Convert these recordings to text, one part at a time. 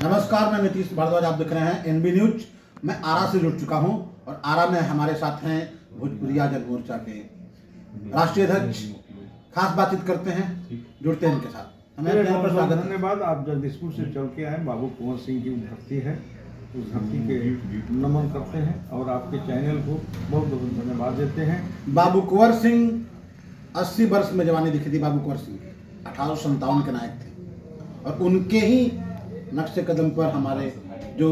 नमस्कार, मैं नीतीश भारद्वाज। आप देख रहे हैं एनबी न्यूज। मैं आरा से जुड़ चुका हूं और आरा में हमारे साथ हैं भोजपुरिया जन मोर्चा के राष्ट्रीय अध्यक्ष। खास बातचीत करते हैं, जुड़ते हैं इनके साथ। हमें पर स्वागत। धन्यवाद। आप जगदीशपुर से चल के आए। बाबू कुंवर सिंह की धरती है, उस धरती के नमन करते हैं और आपके चैनल को बहुत बहुत धन्यवाद देते हैं। बाबू कुंवर सिंह 80 वर्ष में जवानी दिखी थी। बाबू कुंवर सिंह 1857 के नायक थे और उनके ही नक्शे कदम पर हमारे जो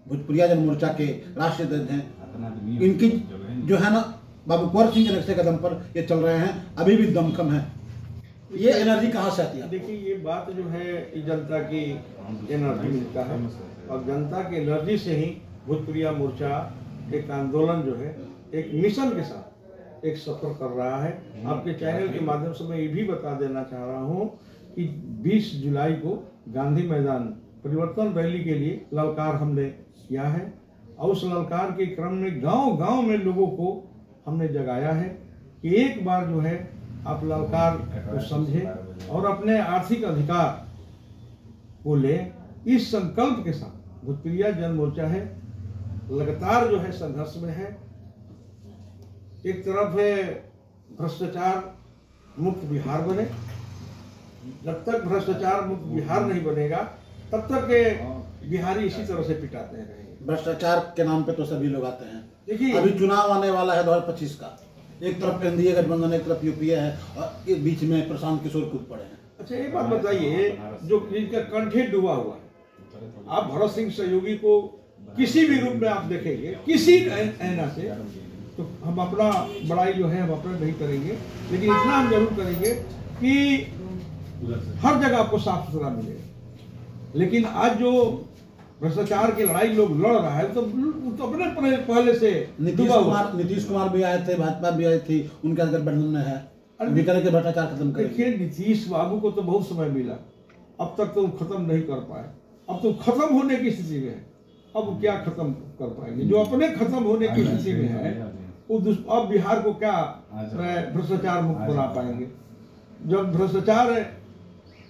भोजपुरिया जन मोर्चा के राष्ट्रीय अध्यक्ष हैं, इनकी जो है ना, बाबू कुंवर सिंह के नक्शे कदम पर ये चल रहे हैं। अभी भी दमखम है। ये एनर्जी कहाँ से आती है? देखिए, ये बात जो है जनता की एनर्जी मिलता है और जनता की एनर्जी से ही भोजपुरिया मोर्चा एक आंदोलन जो है एक मिशन के साथ एक सफर कर रहा है। आपके चैनल के माध्यम से मैं ये भी बता देना चाह रहा हूँ कि 20 जुलाई को गांधी मैदान परिवर्तन रैली के लिए ललकार हमने किया है और उस ललकार के क्रम में गांव-गांव में लोगों को हमने जगाया है कि एक बार जो है आप ललकार को समझें और अपने आर्थिक अधिकार को ले। इस संकल्प के साथ भोजपुरिया जन मोर्चा है लगातार जो है संघर्ष में है। एक तरफ है भ्रष्टाचार मुक्त बिहार बने। जब तक भ्रष्टाचार मुक्त बिहार नहीं बनेगा तब तक बिहारी इसी तरह से पिटाते रहेंगे। भ्रष्टाचार के नाम पे तो सभी लोग आते हैं। देखिए, अभी चुनाव आने वाला है 2025 का। एक तरफ एनडीए गठबंधन, एक तरफ यूपीए है और एक बीच में प्रशांत किशोर कूद पड़े हैं। अच्छा, एक बात बताइए, जो जिनका कंठे डूबा हुआ है, आप भरत सिंह सहयोगी को किसी भी रूप में आप देखेंगे, किसी ऐना से, तो हम अपना बड़ाई जो है हम अपना नहीं करेंगे, लेकिन इतना हम जरूर करेंगे कि हर जगह आपको साफ सुथरा मिलेगा। लेकिन आज जो भ्रष्टाचार की लड़ाई लोग लड़ रहा है तो अपने पहले से नीतीश कुमार भी आए थे, भाजपा भी आई थी, उनके गठबंधन में है। भ्रष्टाचार खत्म करेंगे। देखिए, नीतीश बाबू को तो बहुत समय मिला, अब तक तो खत्म नहीं कर पाए। अब तो खत्म होने की स्थिति में है। अब क्या खत्म कर पाएंगे? जो अपने खत्म होने की स्थिति में है वो अब बिहार को क्या भ्रष्टाचार मुक्त बना पाएंगे? जब भ्रष्टाचार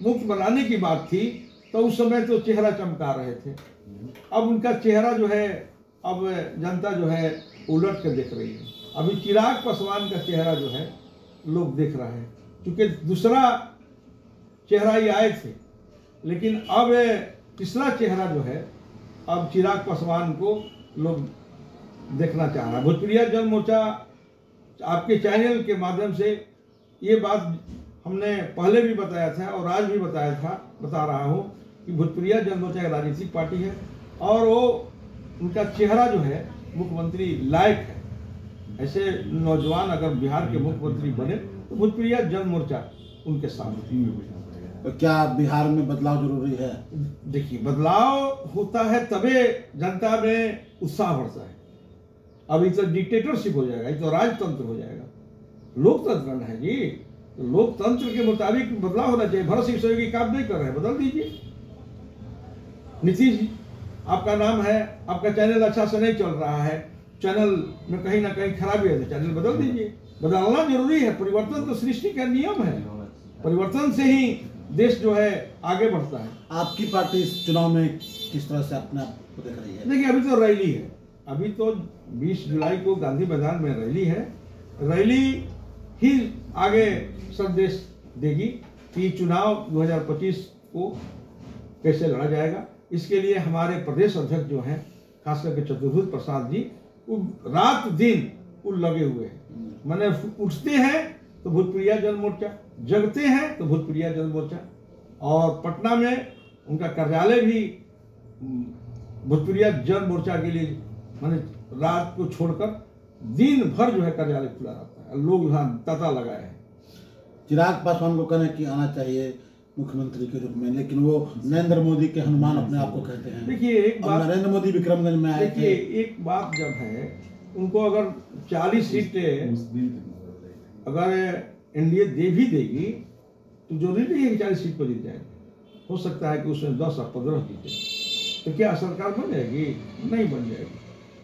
मुक्त बनाने की बात थी तो उस समय तो चेहरा चमका रहे थे। अब उनका चेहरा जो है अब जनता जो है उलट कर देख रही है। अभी चिराग पासवान का चेहरा जो है लोग देख रहे हैं, क्योंकि दूसरा चेहरा ही आए थे, लेकिन अब तीसरा चेहरा जो है अब चिराग पासवान को लोग देखना चाह रहा है। भोजपुरिया जन मोर्चा आपके चैनल के माध्यम से ये बात हमने पहले भी बताया था और आज भी बता रहा हूँ कि भोजपुरिया जन मोर्चा एक राजनीतिक पार्टी है और वो उनका चेहरा जो है मुख्यमंत्री लायक है। ऐसे नौजवान अगर बिहार के मुख्यमंत्री बने तो भोजपुरिया जन मोर्चा उनके साथ। तो क्या बिहार में बदलाव जरूरी है? देखिए, बदलाव होता है तबे जनता में उत्साह बढ़ता है। अभी तो डिक्टेटरशिप हो जाएगा, ये तो राजतंत्र हो जाएगा। लोकतंत्र है जी, तो लोकतंत्र के मुताबिक बदलाव होना चाहिए। भरत सिंह सहयोगी काम नहीं कर रहे हैं, बदल दीजिए। नीतीश जी, आपका नाम है, आपका चैनल अच्छा से नहीं चल रहा है, चैनल में कहीं ना कहीं खराबी है तो चैनल बदल दीजिए। बदलना जरूरी है। परिवर्तन तो सृष्टि का नियम है। परिवर्तन से ही देश जो है आगे बढ़ता है। आपकी पार्टी इस चुनाव में किस तरह से अपने आप को देख रही है? देखिए, अभी तो रैली है। अभी तो 20 जुलाई को गांधी मैदान में रैली है। रैली ही आगे संदेश देगी कि चुनाव 2025 को कैसे लड़ा जाएगा। इसके लिए हमारे प्रदेश अध्यक्ष जो हैं, खास करके चतुर्भुज प्रसाद जी, वो रात दिन वो लगे हुए हैं। मैंने उठते हैं तो भोजपुरिया जन मोर्चा, जगते हैं तो भोजपुरिया जन मोर्चा। और पटना में उनका कार्यालय भी भोजपुरिया जन मोर्चा के लिए, मैंने रात को छोड़कर दिन भर जो है कार्यालय खुला रहता है। लोग यहाँ तांता लगाए हैं। चिराग पासवान को कहने की आना चाहिए मुख्यमंत्री के रूप में, लेकिन वो नरेंद्र मोदी के हनुमान अपने आप को कहते हैं। देखिए, एक बात, नरेंद्र मोदी विक्रमगंज में आए थे। एक बात जब है, उनको अगर 40 सीटें अगर एनडीए दे भी देगी तो जरूरी नहीं है कि 40 सीट पर जीत जाएगी। हो सकता है कि उसमें 10 और 15 जीते, तो क्या सरकार बन जाएगी? नहीं बन जाएगी,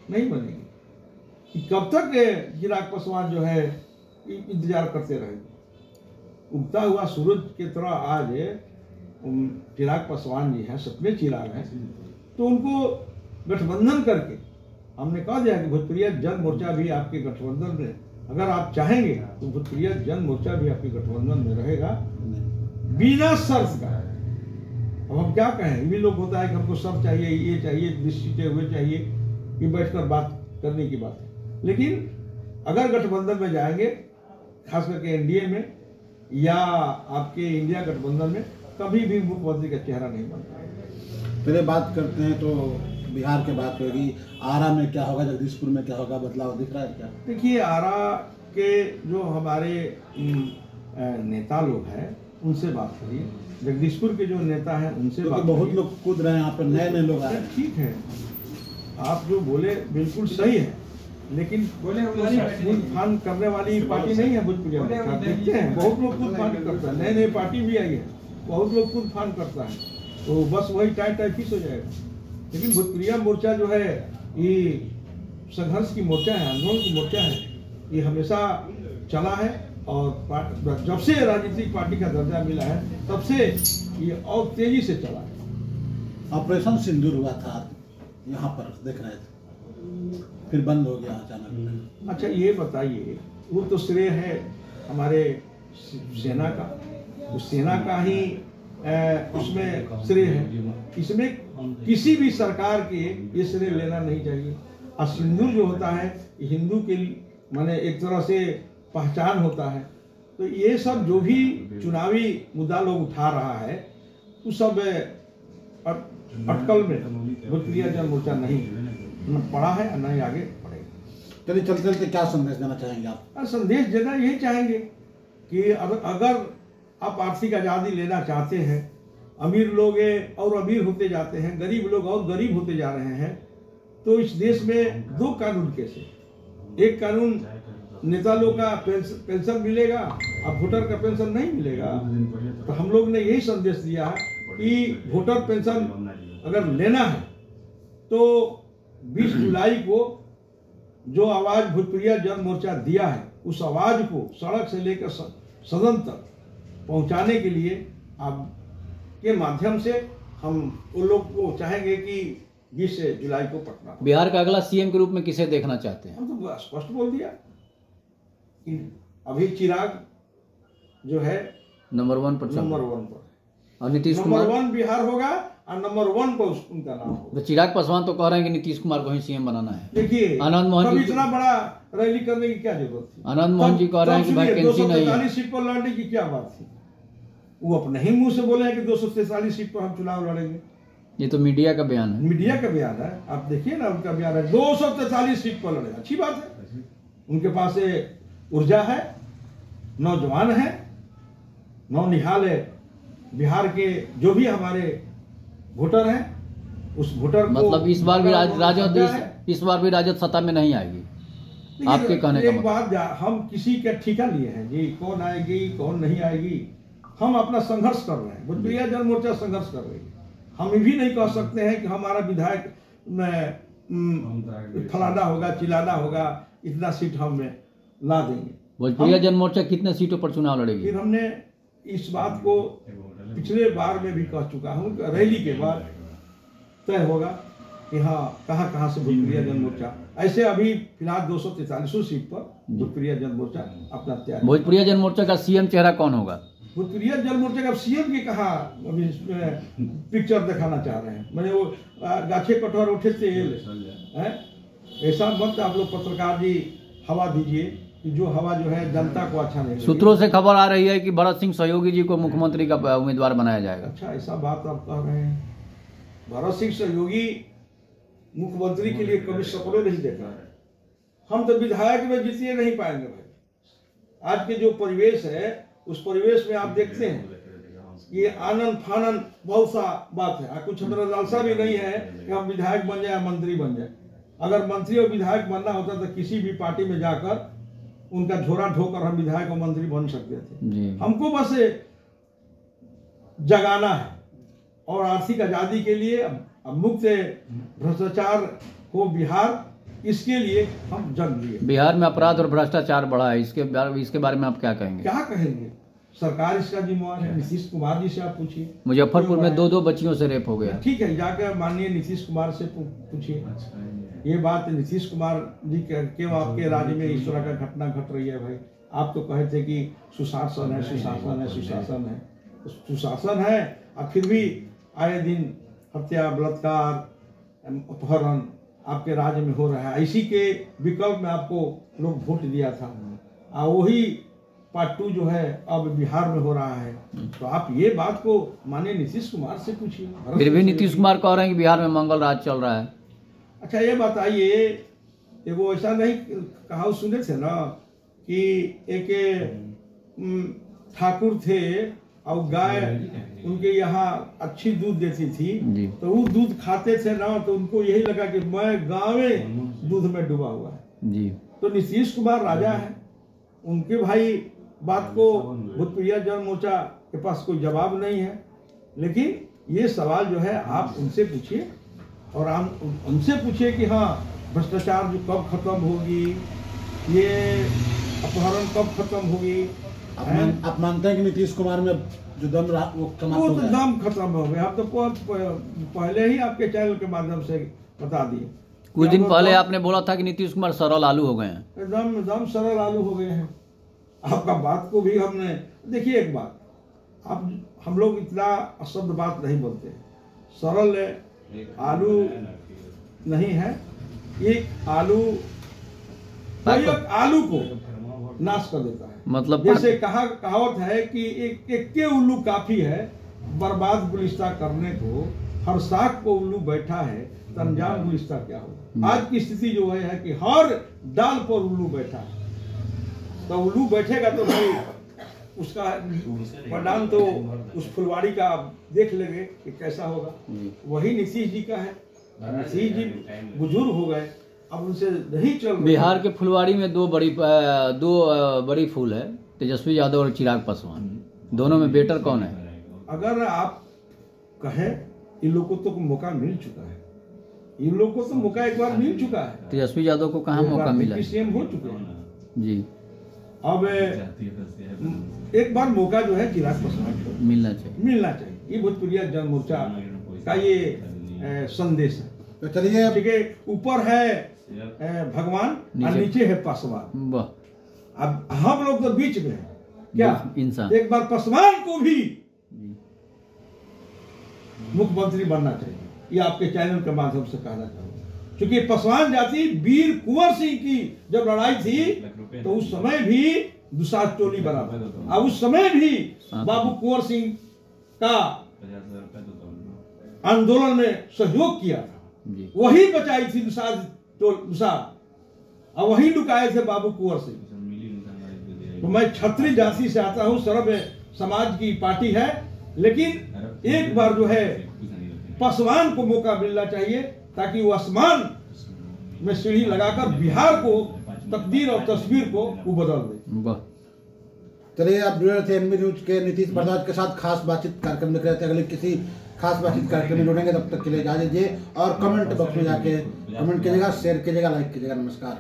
नहीं बनेगी। कब तक चिराग पासवान जो है इंतजार करते रहेंगे? उगता हुआ सूरज की तरह आज चिराग पासवान जी हैं, सपने चिराग हैं, तो उनको गठबंधन करके हमने कह दिया कि भोजपुरिया जन मोर्चा भी आपके गठबंधन में, अगर आप चाहेंगे तो भोजपुरिया जन मोर्चा भी आपके गठबंधन में रहेगा बिना शर्त का। अब हम क्या कहें, ये भी लोग होता है कि हमको शर्त चाहिए, ये चाहिए, निश्चित हुए चाहिए, कि बैठकर बात करने की बात है। लेकिन अगर गठबंधन में जाएंगे, खास करके एनडीए में या आपके इंडिया गठबंधन में, कभी भी मुख्यमंत्री का चेहरा नहीं बनता है। पहले बात करते हैं तो बिहार की बात होगी, आरा में क्या होगा, जगदीशपुर में क्या होगा, बदलाव दिख रहा है क्या? देखिए, आरा के जो हमारे नेता लोग हैं उनसे बात करिए, जगदीशपुर के जो नेता हैं उनसे बात बहुत करिए। लोग कूद रहे हैं यहाँ पर, नए नए लोग आए हैं। ठीक है, आप जो बोले बिल्कुल सही है, लेकिन कूद फान करने वाली पार्टी नहीं है भोजपुरिया में। आप देखते हैं बहुत लोग कूद फान करता है, नए नए पार्टी भी आई है, बहुत लोग कूद फान करता है, तो बस वही टाइट फिक्स हो जाएगा। लेकिन भोजपुरिया मोर्चा जो है ये संघर्ष की मोर्चा है, आंदोलन की मोर्चा है, ये हमेशा चला है और जब से राजनीतिक पार्टी का दर्जा मिला है तब से ये और तेजी से चला है। ऑपरेशन सिंदूर हुआ था यहाँ पर, देख रहे थे, फिर बंद हो गया अचानक। अच्छा, ये बताइए, वो तो श्रेय है हमारे सेना का, उस सेना का ही उसमें श्रेय है, इसमें किसी भी सरकार के ये श्रेय लेना नहीं चाहिए। और सिंदूर जो होता है हिंदू के माने एक तरह से पहचान होता है, तो ये सब जो भी चुनावी मुद्दा लोग उठा रहा है उस सब अटकल में भोजपुरिया जन मोर्चा नहीं न पड़ा है और न ही आगे बढ़ेगा। चलिए चलते चलते क्या संदेश देना चाहेंगे आप? संदेश देना यही चाहेंगे कि अगर आप आर्थिक आज़ादी लेना चाहते हैं, अमीर लोग और अमीर होते जाते हैं, गरीब लोग और गरीब होते जा रहे हैं, तो इस देश में दो कानून कैसे, एक कानून नेता लोग का पेंशन मिलेगा, अब वोटर का पेंशन नहीं मिलेगा। तो हम लोग ने यही संदेश दिया है कि वोटर पेंशन अगर लेना है तो 20 जुलाई को जो आवाज भोजपुरिया जन मोर्चा दिया है, उस आवाज को सड़क से लेकर सदन तक पहुंचाने के लिए आपके माध्यम से हम उन लोग को चाहेंगे कि 20 जुलाई को पटना। बिहार का अगला सीएम के रूप में किसे देखना चाहते हैं? हम तो स्पष्ट बोल दिया कि अभी चिराग जो है नंबर 1 पर और नीतीश कुमार नंबर 1 बिहार होगा और नंबर 1 पर उनका नाम होगा। तो चिराग पासवान तो कह रहे हैं कि नीतीश कुमार को ही सीएम बनाना है। देखिए, आनंद मोहन जी इतना बड़ा रैली करने की क्या जरूरत थी? आनंद मोहन जी कह रहे हैं कि वैकेंसी नहीं है। 243 सीट पर लड़ने की क्या बात थी? वो अपने ही मुंह से बोले हैं कि 243 सीट पर हम चुनाव लड़ेंगे। ये तो मीडिया का बयान है। मीडिया का बयान है, आप देखिए ना, उनका बयान है 243 सीट पर लड़े, अच्छी बात है, उनके पास ऊर्जा है, नौजवान है, नौनिहाल है। बिहार के जो भी हमारे वोटर हैं उस वोटर मतलब इस बार भी इस बार भी राजद सत्ता में नहीं आएगी, आपके कहने का एक बात, हम किसी का ठिका लिए हैं जी, कौन आएगी कौन नहीं आएगी, हम अपना संघर्ष कर रहे हैं, भोजपुरिया जन मोर्चा संघर्ष कर रही है। हम भी नहीं कह सकते हैं कि हमारा विधायक फलाना होगा, चिलाना होगा, इतना सीट हम ला देंगे। भोजपुरिया जन मोर्चा कितने सीटों पर चुनाव लड़ेगी? फिर हमने इस बात को पिछले बार में भी कह चुका हूँ, रैली के बाद तय होगा कि हाँ कहाँ से भोजपुरिया जन मोर्चा, ऐसे अभी फिलहाल 243 सीट पर भोजपुरिया जन मोर्चा अपना तैयार। भोजपुरिया जन मोर्चा का सीएम चेहरा कौन होगा? भोजपुरिया जन मोर्चा का सीएम की कहा अभी पिक्चर दिखाना चाह रहे हैं, मैंने वो गाछे कटोर उठे तेल है, ऐसा मत आप लोग पत्रकार जी हवा दीजिए कि जो हवा जो है जनता को अच्छा नहीं। सूत्रों से खबर आ रही है कि भरत सिंह सहयोगी जी को मुख्यमंत्री का उम्मीदवार बनाया जाएगा। अच्छा, ऐसा बात आप कह रहे हैं? भरत सिंह सहयोगी मुख्यमंत्री के लिए कभी सपने नहीं देखा है। हम तो विधायक में जीतिए नहीं पाएंगे भाई। आज के जो परिवेश है उस परिवेश में आप देखते हैं ये आनंद फानन बहुत सा बात है, कुछ हमारा लालसा भी नहीं है कि हम विधायक बन जाए, मंत्री बन जाए। अगर मंत्री और विधायक बनना होता तो किसी भी पार्टी में जाकर उनका झोरा ढोकर हम विधायक और मंत्री बन सकते थे। हमको बस जगाना है और आर्थिक आजादी के लिए मुक्त भ्रष्टाचार हो बिहार, इसके लिए हम जग लिए। बिहार में अपराध और भ्रष्टाचार बढ़ा है, इसके बारे में आप क्या कहेंगे? क्या कहेंगे? सरकार इसका जिम्मेवार है। नीतीश कुमार जी से आप पूछिए। मुजफ्फरपुर में 2 बच्चियों से रेप हो गया। ठीक है, जाकर माननीय नीतीश कुमार से पूछिए। ये बात नीतीश कुमार जी क्यों आपके राज्य में इस तरह का घटना घट रही है? भाई आप तो कहे थे कि सुशासन है, सुशासन है, सुशासन है, सुशासन है, और फिर भी आए दिन हत्या, बलात्कार, अपहरण आपके राज्य में हो रहा है। इसी के विकल्प में आपको लोग वोट दिया था, और वही पार्ट 2 जो है अब बिहार में हो रहा है। तो आप ये बात को माननीय नीतीश कुमार से पूछिए। फिर भी नीतीश कुमार कह रहे हैं कि बिहार में मंगल राज चल रहा है। अच्छा ये बताइए, एगो ऐसा नहीं कहा सुने थे ना कि एक ठाकुर थे और गाय उनके यहाँ अच्छी दूध देती थी, तो वो दूध खाते थे ना, तो उनको यही लगा कि मैं गाँव में दूध में डूबा हुआ है जी। तो नीतीश कुमार राजा है, उनके भाई बात को भूतपूर्व जन मोर्चा के पास कोई जवाब नहीं है। लेकिन ये सवाल जो है आप उनसे पूछिए, और आप उनसे पूछिए कि हाँ भ्रष्टाचार जो कब खत्म होगी, ये अपहरण कब खत्म होगी। आप मानते हैं कि नीतीश कुमार में जो दम रहा वो तो दम खत्म हो गया? आप तो पहले ही आपके चैनल के माध्यम से बता दिए। कुछ दिन पहले आपने बोला था कि नीतीश कुमार सरल आलू हो गए हैं। एकदम सरल आलू हो गए हैं। आपका बात को भी हमने देखिए, एक बात आप हम लोग इतना अशब्द बात नहीं बोलते। सरल आलू नहीं है, एक आलू आलू को नाश कर देता है। मतलब जैसे कहावत है कि एक के उल्लू काफी है बर्बाद गुलिस्ता करने को, हर साख को उल्लू बैठा है तो अनजान गुलिस्ता क्या होगा। आज की स्थिति जो है कि हर डाल पर उल्लू बैठा है, तो उल्लू बैठेगा तो भाई उसका परिणाम तो उस फुलवाड़ी का देख लेंगे कि कैसा होगा। वही नीतीश जी का है। नीतीश जी बुजुर्ग हो गए, अब उनसे नहीं चल। बिहार के फुलवाड़ी में दो बड़ी फूल है, तेजस्वी यादव और चिराग पासवान। दोनों में बेटर कौन है? अगर आप कहें, इन लोगों को तो मौका मिल चुका है, इन लोगों को तो मौका एक बार मिल चुका है। तेजस्वी यादव को कहाँ मौका मिला? सीएम हो चुके हैं जी। अब एक बार मौका जो है चिराग पासवान को मिलना चाहिए। ये भोजपुरिया जन मोर्चा का ये संदेश है। तो चलिए, ठीक है, ऊपर है भगवान और नीचे है पासवान। अब हम लोग तो बीच में है क्या इंसान। एक बार पासवान को भी मुख्यमंत्री बनना चाहिए, ये आपके चैनल के माध्यम से कहना चाहूंगा। क्योंकि पासवान जाति वीर कुंवर सिंह की जब लड़ाई थी तो उस समय भी दुसाध टोली बना था, और उस समय भी बाबू कुंवर सिंह का आंदोलन में सहयोग किया था। वही बचाई थी दुसाध, और वही लुकाए थे बाबू कुंवर सिंह। तो मैं क्षत्रिय जाति से आता हूँ, सर्व समाज की पार्टी है, लेकिन एक बार जो है पासवान को मौका मिलना चाहिए ताकि वो आसमान में सीढ़ी लगाकर बिहार को तकदीर और तस्वीर को वो बदल दे। चलिए, आप जुड़े थे एनबी न्यूज के नीतीश भारद्वाज के साथ खास बातचीत कार्यक्रम में रहते। अगले किसी खास बातचीत कार्यक्रम में जुड़ेंगे, तब तक के लिए इजाजत दीजिए और कमेंट बॉक्स में जाके कमेंट कीजिएगा, शेयर कीजिएगा, लाइक कीजिएगा। नमस्कार।